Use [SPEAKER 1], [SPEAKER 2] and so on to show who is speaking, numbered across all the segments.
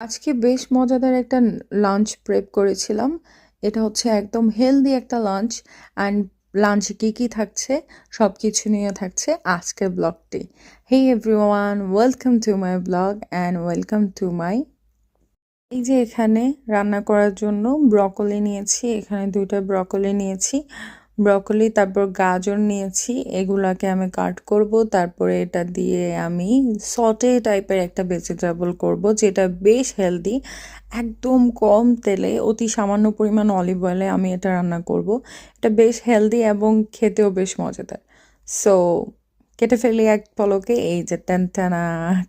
[SPEAKER 1] আজকে বেশ মজাদার একটা লাঞ্চ প্রেপ করেছিলাম। এটা হচ্ছে একদম হেলদি একটা লাঞ্চ। অ্যান্ড লাঞ্চে কী থাকছে সব কিছু নিয়ে থাকছে আজকের ব্লগটি। হেই everyone, welcome to my blog and welcome to my. এই যে এখানে রান্না করার জন্য ব্রকলি নিয়েছি, এখানে 2টা ব্রকলি নিয়েছি। ব্রকলি তারপর গাজর নিয়েছি, এগুলাকে আমি কাট করব। তারপরে এটা দিয়ে আমি সটে টাইপের একটা ভেজিটেবল করব, যেটা বেশ হেলদি। একদম কম তেলে অতি সামান্য পরিমাণ অলিভ অয়েলে আমি এটা রান্না করব। এটা বেশ হেলদি এবং খেতেও বেশ মজাদার। সো কেটে ফেলি এক পলকে। এই যে টানা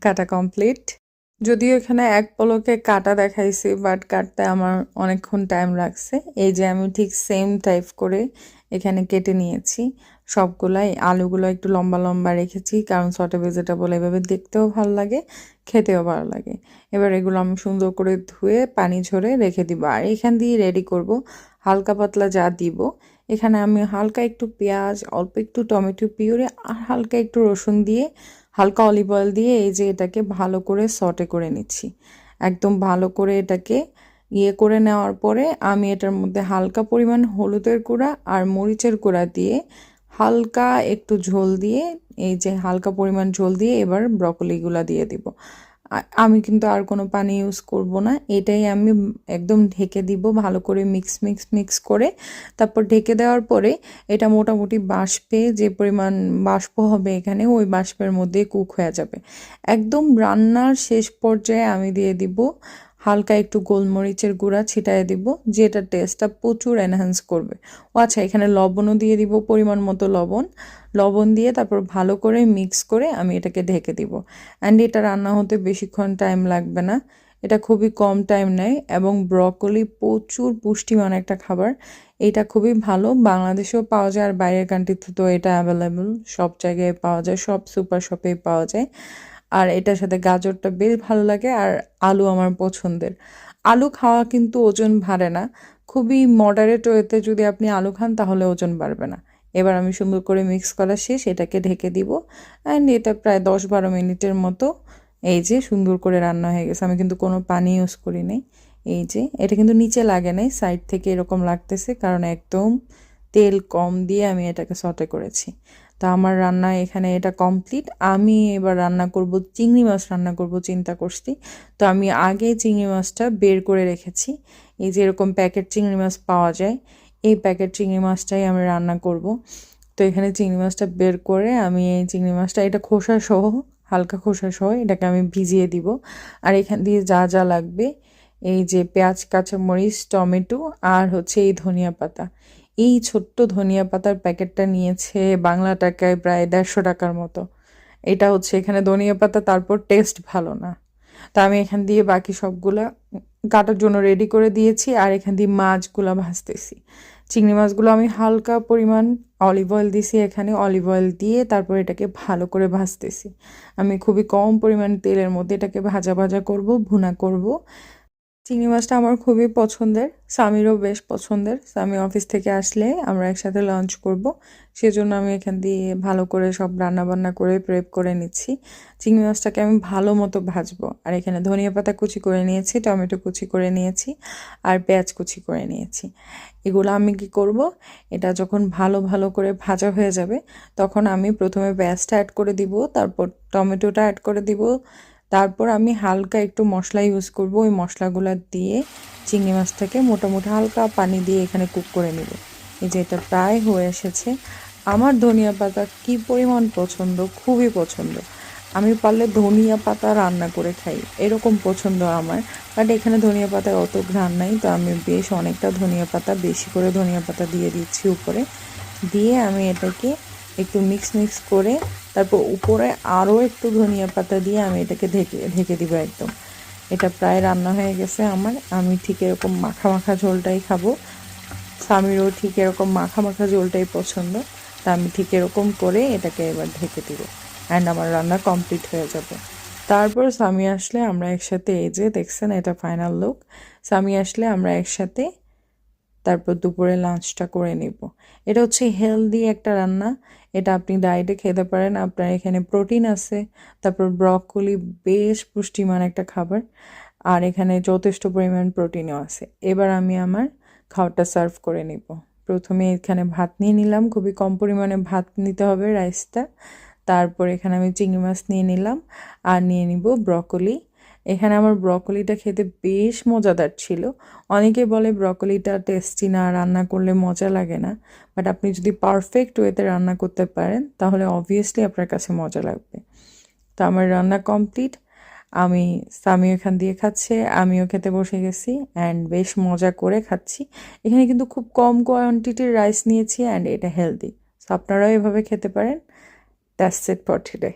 [SPEAKER 1] কাটা কমপ্লিট। যদিও এখানে এক পলকে কাটা দেখাইছি, বাট কাটতে আমার অনেকক্ষণ টাইম লাগছে। এই যে আমি ঠিক সেম টাইপ করে এখানে কেটে নিয়েছি সবগুলাই। আলুগুলো একটু লম্বা লম্বা রেখেছি, কারণ সটে ভেজিটেবল এভাবে দেখতেও ভালো লাগে, খেতেও ভালো লাগে। এবার এগুলো আমি সুন্দর করে ধুয়ে পানি ঝরে রেখে দিব। আর এখান দিয়ে রেডি করব হালকা পাতলা যা দিব। এখানে আমি হালকা একটু পেঁয়াজ, অল্প একটু টমেটো পিউরে আর হালকা একটু রসুন দিয়ে, হালকা অলিভ অয়েল দিয়ে এই যে এটাকে ভালো করে সটে করে নিচ্ছি। একদম ভালো করে এটাকে করে নেওয়ার পরে আমি এটার মধ্যে হালকা পরিমাণ হলুদের গুঁড়া আর মরিচের গুঁড়া দিয়ে হালকা একটু ঝোল দিয়ে, এই যে হালকা পরিমাণ ঝোল দিয়ে এবার ব্রকলিগুলা দিয়ে দিব। আমি কিন্তু আর কোনো পানি ইউজ করব না, এটাই আমি একদম ঢেকে দিব ভালো করে মিক্স করে। তারপর ঢেকে দেওয়ার পরে এটা মোটামুটি বাষ্পে যে পরিমাণ বাষ্প হবে এখানে, ওই বাষ্পের মধ্যে কুক হয়ে যাবে। একদম রান্নার শেষ পর্যায়ে আমি দিয়ে দিব হালকা একটু গোলমরিচের গুঁড়া ছিটায় দিব, যেটা টেস্টটা প্রচুর এনহ্যান্স করবে। ও আচ্ছা, এখানে লবণও দিয়ে দিব, পরিমাণ মতো লবণ দিয়ে তারপর ভালো করে মিক্স করে আমি এটাকে ঢেকে দিব। অ্যান্ড এটা রান্না হতে বেশিক্ষণ টাইম লাগবে না, এটা খুবই কম টাইম নেয়। এবং ব্রকলি প্রচুর পুষ্টিমান একটা খাবার, এটা খুবই ভালো। বাংলাদেশেও পাওয়া যায় আর বাইরের কান্ট্রিতে তো এটা অ্যাভেলেবল, সব জায়গায় পাওয়া যায়, সব সুপার শপেই পাওয়া যায়। আর এটার সাথে গাজরটা বেশ ভালো লাগে, আর আলু আমার পছন্দের। আলু খাওয়া কিন্তু ওজন বাড়ে না, খুবই মডারেট ওয়েতে যদি আপনি আলু খান তাহলে ওজন বাড়বে না। এবার আমি সুন্দর করে মিক্স করা শেষ, এটাকে ঢেকে দিব। অ্যান্ড এটা প্রায় 10-12 মিনিটের মতো এই যে সুন্দর করে রান্না হয়ে গেছে। আমি কিন্তু কোনো পানি ইউজ করি নাই। এই যে এটা কিন্তু নিচে লাগে নাই, সাইড থেকে এরকম লাগতেছে, কারণ একদম তেল কম দিয়ে আমি এটাকে সটে করেছি। তো আমার রান্না এখানে এটা কমপ্লিট। আমি এবার রান্না করব চিংড়ি মাছ রান্না করব চিন্তা করছি। তো আমি আগে চিংড়ি মাছটা বের করে রেখেছি। এই যে এরকম প্যাকেট চিংড়ি মাছ পাওয়া যায়, এই প্যাকেট চিংড়ি মাছটাই আমি রান্না করব। তো এখানে চিংড়ি মাছটা বের করে আমি এই চিংড়ি মাছটা, এটা খোসা সহ, হালকা খোসা সহ এটাকে আমি ভিজিয়ে দিব। আর এখান দিয়ে যা যা লাগবে, এই যে পেঁয়াজ, কাঁচামরিচ, টমেটো আর হচ্ছে এই ধনিয়া পাতা। এই ছোট্ট ধনিয়া পাতার প্যাকেটটা নিয়েছে বাংলা টাকায় প্রায় 150 টাকার মতো। এটা হচ্ছে এখানে ধনিয়া পাতা, তারপর টেস্ট ভালো না। তা আমি এখান দিয়ে বাকি সবগুলা কাটার জন্য রেডি করে দিয়েছি। আর এখান দিয়ে মাছগুলা ভাজতেছি। চিংড়ি মাছগুলো আমি হালকা পরিমাণ অলিভ অয়েল দিছি, এখানে অলিভ অয়েল দিয়ে তারপর এটাকে ভালো করে ভাজতেছি। আমি খুবই কম পরিমাণ তেলের মধ্যে এটাকে ভাজা ভাজা করব, ভুনা করব। চিংড়ি মাছটা আমার খুবই পছন্দের, স্বামীরও বেশ পছন্দের। স্বামী অফিস থেকে আসলে আমরা একসাথে লাঞ্চ করব, সেজন্য আমি এখান দিয়ে ভালো করে সব রান্না বান্না করে প্রেপ করে নিচ্ছি। চিংড়ি মাছটাকে আমি ভালো মতো ভাজবো। আর এখানে ধনিয়া পাতা কুচি করে নিয়েছি, টমেটো কুচি করে নিয়েছি, আর পেঁয়াজ কুচি করে নিয়েছি। এগুলো আমি কি করব, এটা যখন ভালো ভালো করে ভাজা হয়ে যাবে তখন আমি প্রথমে পেঁয়াজটা অ্যাড করে দিব, তারপর টমেটোটা অ্যাড করে দিব। তারপর আমি হালকা একটু মশলা ইউজ করব, ওই মশলাগুলো দিয়ে চিংড়ি মাছটাকে মোটামুটি হালকা পানি দিয়ে এখানে কুক করে নেব। এই যে এটা প্রায় হয়ে এসেছে। আমার ধনিয়া পাতা কী পরিমাণ পছন্দ, খুবই পছন্দ। আমি পারলে ধনিয়া পাতা রান্না করে খাই, এরকম পছন্দ আমার। বাট এখানে ধনিয়া পাতার অত ঘ্রাণ নাই, তো আমি বেশ অনেকটা ধনিয়া পাতা, বেশি করে ধনিয়া পাতা দিয়ে দিচ্ছি উপরে। দিয়ে আমি এটাকে একটু মিক্স করে তারপর উপরে আরও একটু ধনিয়া পাতা দিয়ে আমি এটাকে ঢেকে ঢেকে দিব একদম। এটা প্রায় রান্না হয়ে গেছে আমার। আমি ঠিক এরকম মাখা মাখা ঝোলটাই খাবো, স্বামীরও ঠিক এরকম মাখা মাখা ঝোলটাই পছন্দ। তা আমি ঠিক এরকম করে এটাকে এবার ঢেকে দিব, অ্যান্ড আমার রান্না কমপ্লিট হয়ে যাবে। তারপর স্বামী আসলে আমরা একসাথে, এই যে দেখছেন এটা ফাইনাল লুক। স্বামী আসলে আমরা একসাথে তারপর দুপুরে লাঞ্চটা করে নিব। এটা হচ্ছে হেলদি একটা রান্না, এটা আপনি ডায়েটে খেতে পারেন, আপনার এখানে প্রোটিন আছে। তারপর ব্রকলি বেশ পুষ্টিমান একটা খাবার। আর এখানে যথেষ্ট পরিমাণ প্রোটিনও আছে। এবার আমি আমার খাওয়ারটা সার্ভ করে নিব। প্রথমে এখানে ভাত নিয়ে নিলাম, খুবই কম পরিমাণে ভাত নিতে হবে রাইসটা। তারপর এখানে আমি চিংড়ি মাছ নিয়ে নিলাম আর নিয়ে নিব ব্রকলি। এখানে আমার ব্রকলিটা খেতে বেশ মজাদার ছিল। অনেকে বলে ব্রকলিটা টেস্টি না, রান্না করলে মজা লাগে না, বাট আপনি যদি পারফেক্ট ওয়েতে রান্না করতে পারেন তাহলে অবভিয়াসলি আপনার কাছে মজা লাগবে। তো আমার রান্না কমপ্লিট, আমি সামিও এখান দিয়ে খাচ্ছে, আমিও খেতে বসে গেছি অ্যান্ড বেশ মজা করে খাচ্ছি। এখানে কিন্তু খুব কম কোয়ান্টিটির রাইস নিয়েছি অ্যান্ড এটা হেলদি, সো আপনারাও এভাবে খেতে পারেন। That's it for today.